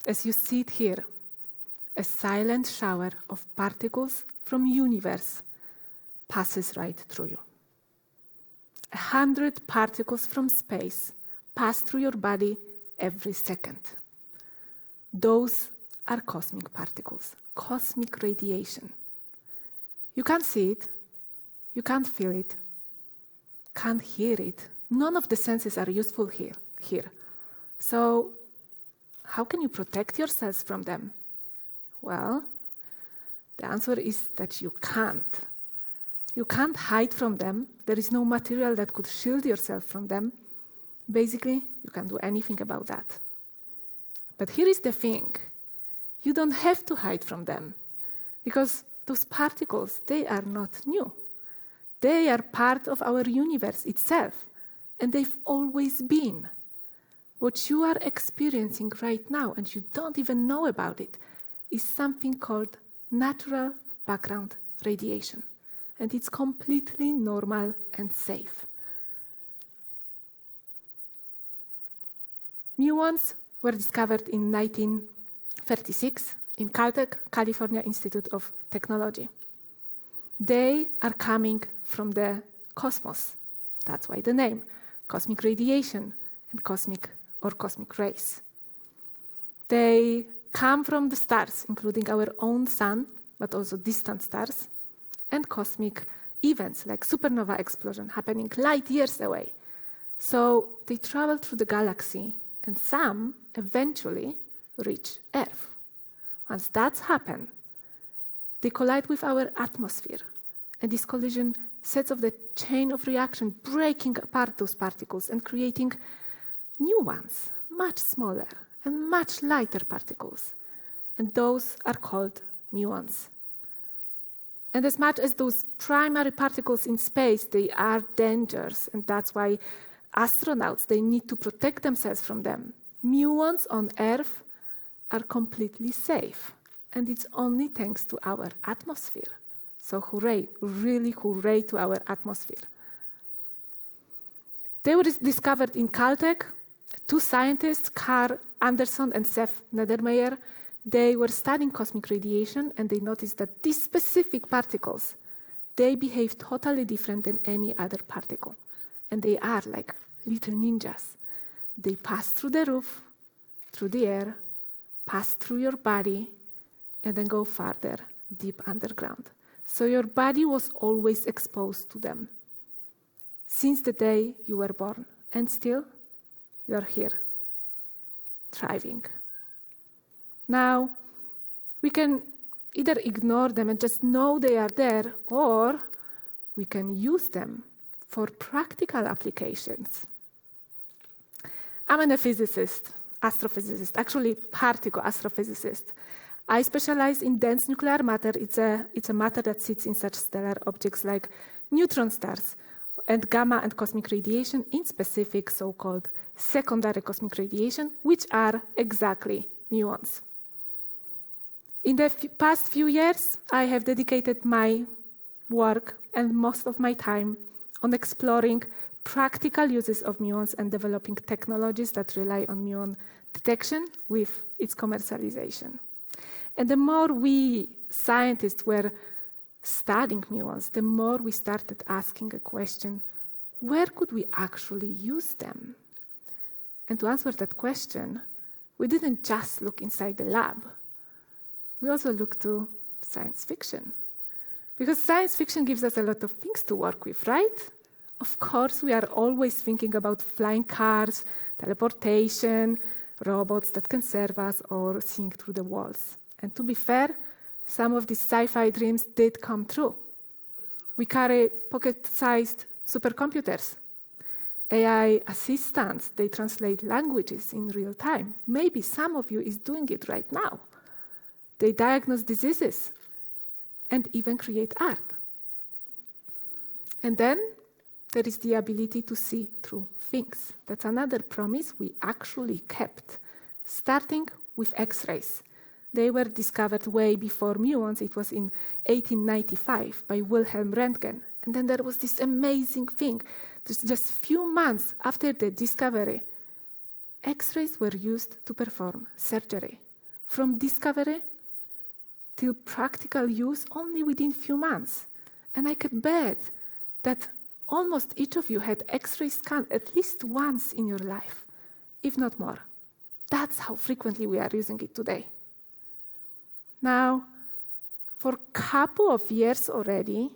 as you see it here, a silent shower of particles from universe passes right through you. 100 particles from space pass through your body every second. Those are cosmic particles, cosmic radiation. You can't see it, you can't feel it, can't hear it. None of the senses are useful here. So, how can you protect yourselves from them? Well, the answer is that you can't. You can't hide from them. There is no material that could shield yourself from them. Basically, you can't do anything about that. But here is the thing. You don't have to hide from them, because those particles, they are not new. They are part of our universe itself, and they've always been. What you are experiencing right now, and you don't even know about it, is something called natural background radiation. And it's completely normal and safe. Muons were discovered in 1936 in Caltech, California Institute of Technology. They are coming from the cosmos. That's why the name, cosmic radiation and cosmic rays. They come from the stars, including our own sun, but also distant stars, and cosmic events like supernova explosion happening light years away. So they travel through the galaxy, and some eventually reach Earth. Once that's happened, they collide with our atmosphere, and this collision sets off the chain of reaction, breaking apart those particles and creating new ones, much smaller and much lighter particles. And those are called muons. And as much as those primary particles in space, they are dangerous, and that's why astronauts, they need to protect themselves from them. Muons on Earth are completely safe, and it's only thanks to our atmosphere. So hooray, really hooray to our atmosphere. They were discovered in Caltech. Two scientists, Carl Anderson and Seth Nedermeyer, they were studying cosmic radiation, and they noticed that these specific particles, they behave totally different than any other particle. And they are like little ninjas. They pass through the roof, through the air, pass through your body, and then go farther, deep underground. So your body was always exposed to them since the day you were born. And still, you are here, thriving. Now, we can either ignore them and just know they are there, or we can use them for practical applications. I'm a physicist, astrophysicist, actually particle astrophysicist. I specialize in dense nuclear matter. It's a matter that sits in such stellar objects like neutron stars and gamma and cosmic radiation, in specific so-called secondary cosmic radiation, which are exactly muons. In the past few years, I have dedicated my work and most of my time on exploring practical uses of muons and developing technologies that rely on muon detection with its commercialization. And the more we scientists were studying muons, the more we started asking a question, where could we actually use them? And to answer that question, we didn't just look inside the lab. We also looked to science fiction. Because science fiction gives us a lot of things to work with, right? Of course, we are always thinking about flying cars, teleportation, robots that can serve us, or seeing through the walls. And to be fair, some of these sci-fi dreams did come true. We carry pocket-sized supercomputers. AI assistants, they translate languages in real time. Maybe some of you is doing it right now. They diagnose diseases and even create art. And then there is the ability to see through things. That's another promise we actually kept, starting with X-rays. They were discovered way before muons. It was in 1895 by Wilhelm Röntgen. And then there was this amazing thing. Just a few months after the discovery, X-rays were used to perform surgery. from discovery till practical use only within few months. And I could bet that almost each of you had X-ray scan at least once in your life, if not more. That's how frequently we are using it today. Now, for a couple of years already,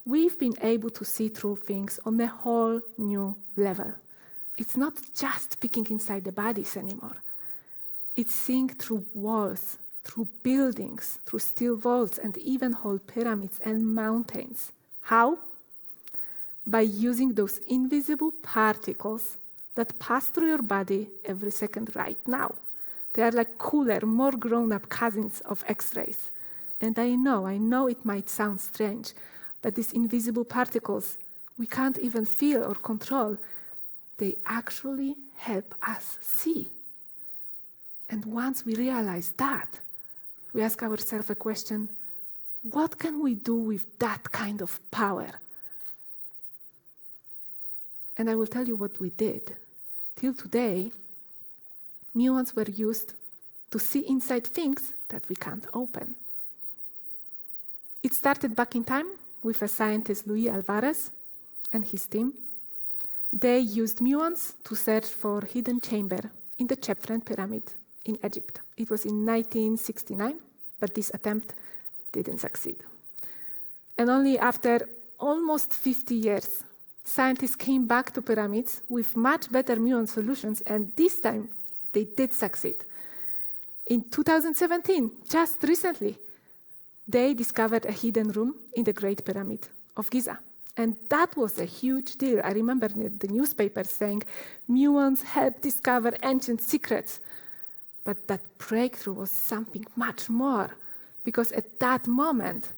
we've been able to see through things on a whole new level. It's not just peeking inside the bodies anymore. It's seeing through walls, through buildings, through steel vaults, and even whole pyramids and mountains. How? By using those invisible particles that pass through your body every second right now. They are like cooler, more grown-up cousins of X-rays. And I know it might sound strange, but these invisible particles we can't even feel or control. They actually help us see. And once we realize that, we ask ourselves a question, what can we do with that kind of power? And I will tell you what we did. Till today, muons were used to see inside things that we can't open. It started back in time with a scientist, Luis Alvarez, and his team. They used muons to search for hidden chamber in the Chephren pyramid in Egypt. It was in 1969, but this attempt didn't succeed. And only after almost 50 years, scientists came back to pyramids with much better muon solutions, and this time they did succeed. In 2017, just recently, they discovered a hidden room in the Great Pyramid of Giza. And that was a huge deal. I remember the newspapers saying, muons help discover ancient secrets. But that breakthrough was something much more, because at that moment,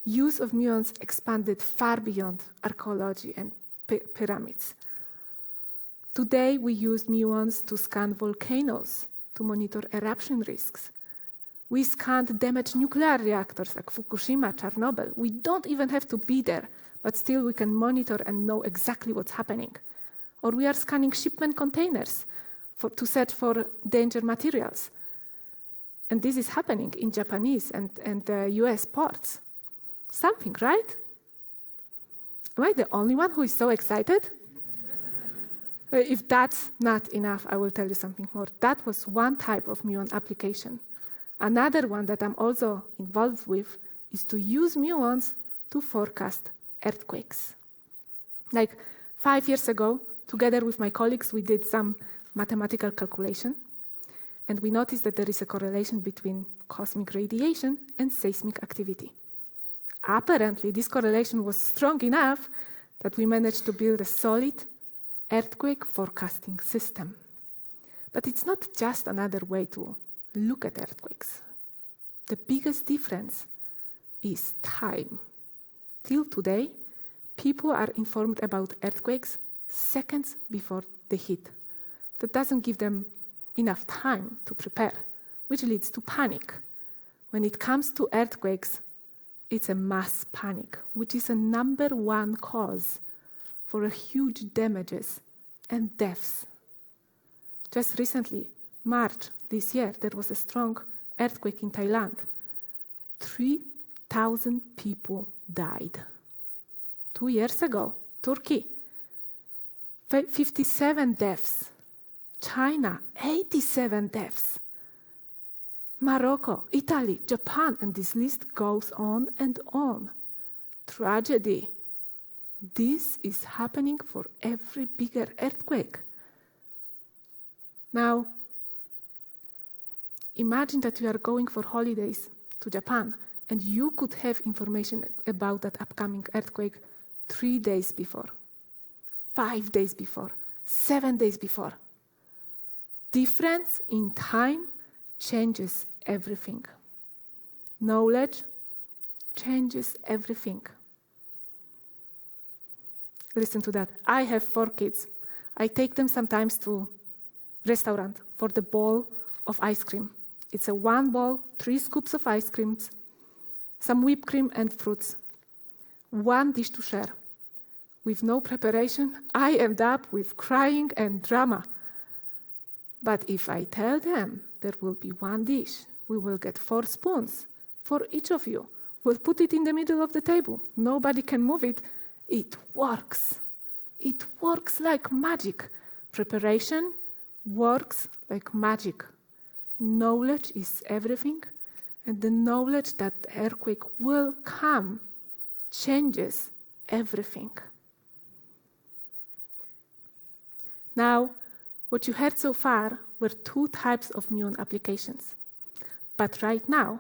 use of muons expanded far beyond archaeology and pyramids. Today, we use muons to scan volcanoes, to monitor eruption risks. We scanned damaged nuclear reactors like Fukushima, Chernobyl. We don't even have to be there, but still we can monitor and know exactly what's happening. Or we are scanning shipment containers to search for danger materials. And this is happening in Japanese and US ports. Something, right? Am I the only one who is so excited? If that's not enough, I will tell you something more. That was one type of muon application. Another one that I'm also involved with is to use muons to forecast earthquakes. Like 5 years ago, together with my colleagues, we did some mathematical calculation, and we noticed that there is a correlation between cosmic radiation and seismic activity. Apparently, this correlation was strong enough that we managed to build a solid earthquake forecasting system. But it's not just another way to look at earthquakes. The biggest difference is time. Till today, people are informed about earthquakes seconds before they hit. That doesn't give them enough time to prepare, which leads to panic. When it comes to earthquakes, it's a mass panic, which is a number one cause for huge damages and deaths. Just recently, March this year, there was a strong earthquake in Thailand. 3,000 people died. 2 years ago, Turkey, 57 deaths. China, 87 deaths. Morocco, Italy, Japan, and this list goes on and on. Tragedy. This is happening for every bigger earthquake. Now, imagine that you are going for holidays to Japan, and you could have information about that upcoming earthquake 3 days before, 5 days before, 7 days before. Difference in time changes everything. Knowledge changes everything. Listen to that. I have 4 kids. I take them sometimes to restaurant for the bowl of ice cream. It's a 1 bowl, 3 scoops of ice creams, some whipped cream and fruits. 1 dish to share. With no preparation, I end up with crying and drama. But if I tell them there will be one dish, we will get 4 spoons for each of you. We'll put it in the middle of the table. Nobody can move it. It works. It works like magic. Preparation works like magic. Knowledge is everything, and the knowledge that the earthquake will come changes everything. Now, what you heard so far were 2 types of muon applications. But right now,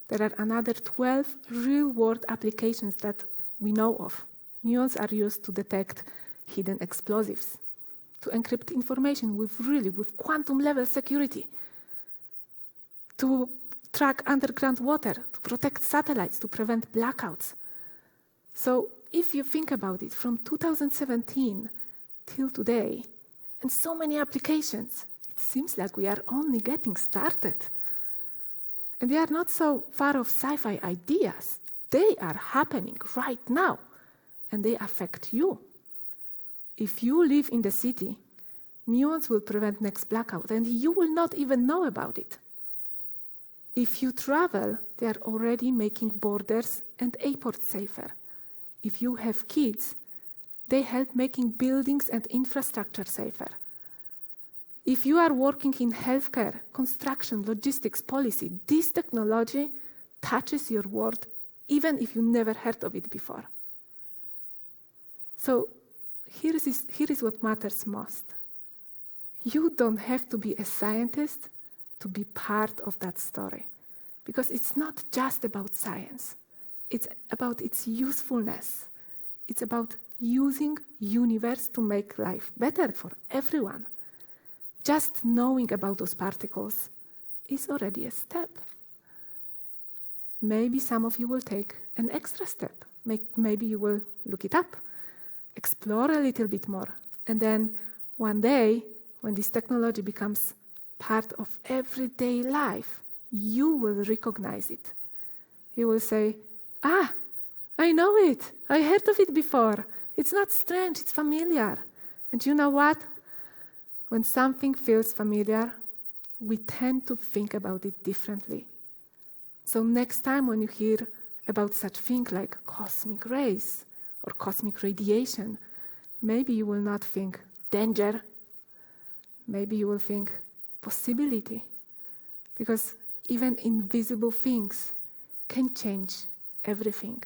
there are another 12 real-world applications that we know of. Muons are used to detect hidden explosives, to encrypt information with quantum-level security, to track underground water, to protect satellites, to prevent blackouts. So if you think about it, from 2017 till today, and so many applications, it seems like we are only getting started. And they are not so far off sci-fi ideas. They are happening right now, and they affect you. If you live in the city, muons will prevent next blackout, and you will not even know about it. If you travel, they are already making borders and airports safer. If you have kids, they help making buildings and infrastructure safer. If you are working in healthcare, construction, logistics, policy, this technology touches your world even if you never heard of it before. So here is what matters most. You don't have to be a scientist to be part of that story, because it's not just about science. It's about its usefulness. It's about using universe to make life better for everyone. Just knowing about those particles is already a step. Maybe some of you will take an extra step. Maybe you will look it up, explore a little bit more, and then one day, when this technology becomes part of everyday life, you will recognize it. You will say, I know it. I heard of it before. It's not strange, it's familiar. And you know what? When something feels familiar, we tend to think about it differently. So next time when you hear about such thing like cosmic rays or cosmic radiation, maybe you will not think danger. Maybe you will think possibility. Because even invisible things can change everything.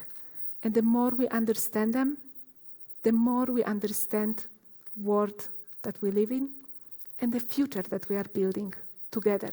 And the more we understand them, the more we understand the world that we live in and the future that we are building together.